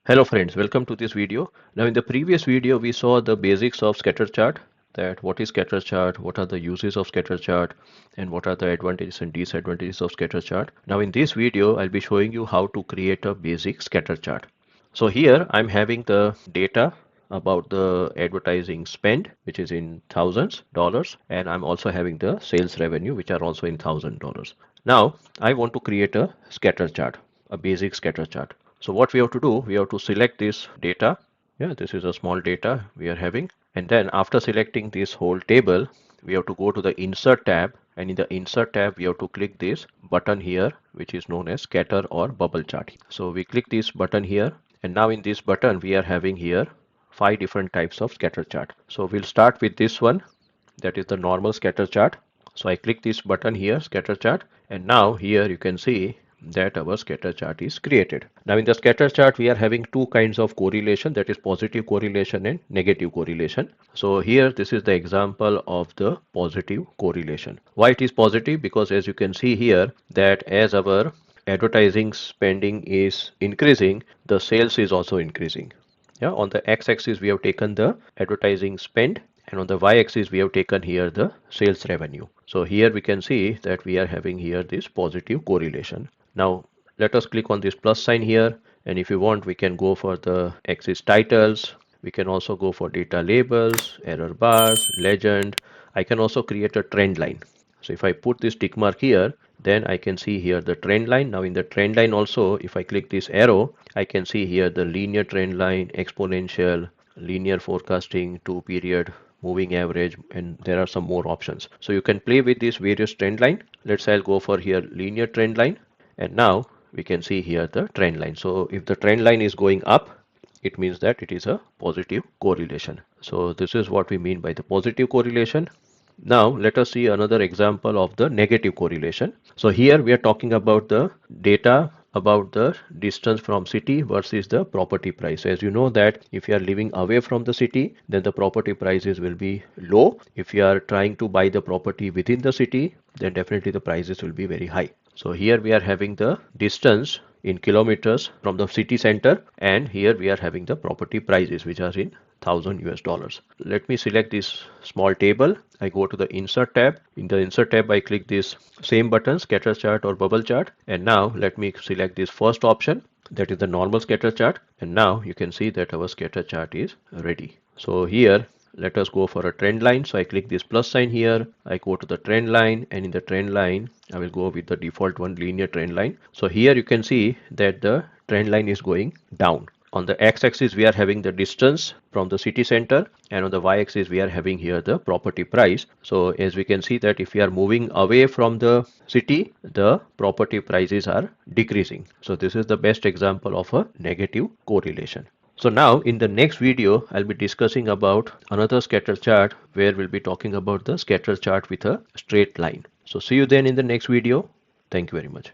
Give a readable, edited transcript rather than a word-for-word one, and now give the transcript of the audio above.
Hello friends, welcome to this video. Now in the previous video we saw the basics of scatter chart, that what is scatter chart, what are the uses of scatter chart, and what are the advantages and disadvantages of scatter chart. Now in this video I'll be showing you how to create a basic scatter chart. So here I'm having the data about the advertising spend, which is in thousands dollars, and I'm also having the sales revenue, which are also in $1,000. Now I want to create a scatter chart, a basic scatter chart. So what we have to do, we have to select this data. Yeah, this is a small data we are having. And then after selecting this whole table, we have to go to the insert tab, and in the insert tab we have to click this button here, which is known as scatter or bubble chart. So we click this button here, and now in this button we are having here 5 different types of scatter chart. So we'll start with this one, that is the normal scatter chart. So I click this button here, scatter chart, and now here you can see that our scatter chart is created. Now in the scatter chart we are having two kinds of correlation, that is positive correlation and negative correlation. So here this is the example of the positive correlation. Why it is positive? Because as you can see here that as our advertising spending is increasing, the sales is also increasing. Yeah, on the x-axis we have taken the advertising spend, and on the y-axis we have taken here the sales revenue. So here we can see that we are having here this positive correlation. Now let us click on this plus sign here, and if you want we can go for the axis titles. We can also go for data labels, error bars, legend. I can also create a trend line. So if I put this tick mark here, then I can see here the trend line. Now in the trend line also, if I click this arrow, I can see here the linear trend line, exponential, linear forecasting, 2 period, moving average, and there are some more options. So you can play with these various trend line. Let's say I'll go for here linear trend line, and now we can see here the trend line. So if the trend line is going up, it means that it is a positive correlation. So this is what we mean by the positive correlation. Now let us see another example of the negative correlation. So here we are talking about the data about the distance from city versus the property price. As you know that if you are living away from the city, then the property prices will be low. If you are trying to buy the property within the city, then definitely the prices will be very high. So here we are having the distance in kilometers from the city center, and here we are having the property prices which are in $1,000. Let me select this small table. I go to the insert tab. In the insert tab I click this same button, scatter chart or bubble chart, and now let me select this first option, that is the normal scatter chart, and now you can see that our scatter chart is ready. So here let us go for a trend line. So I click this plus sign here, I go to the trend line, and in the trend line I will go with the default one, linear trend line. So here you can see that the trend line is going down. On the x-axis we are having the distance from the city center, and on the y-axis we are having here the property price. So as we can see that if we are moving away from the city, the property prices are decreasing. So this is the best example of a negative correlation. So now in the next video, I'll be discussing about another scatter chart where we'll be talking about the scatter chart with a straight line. So see you then in the next video. Thank you very much.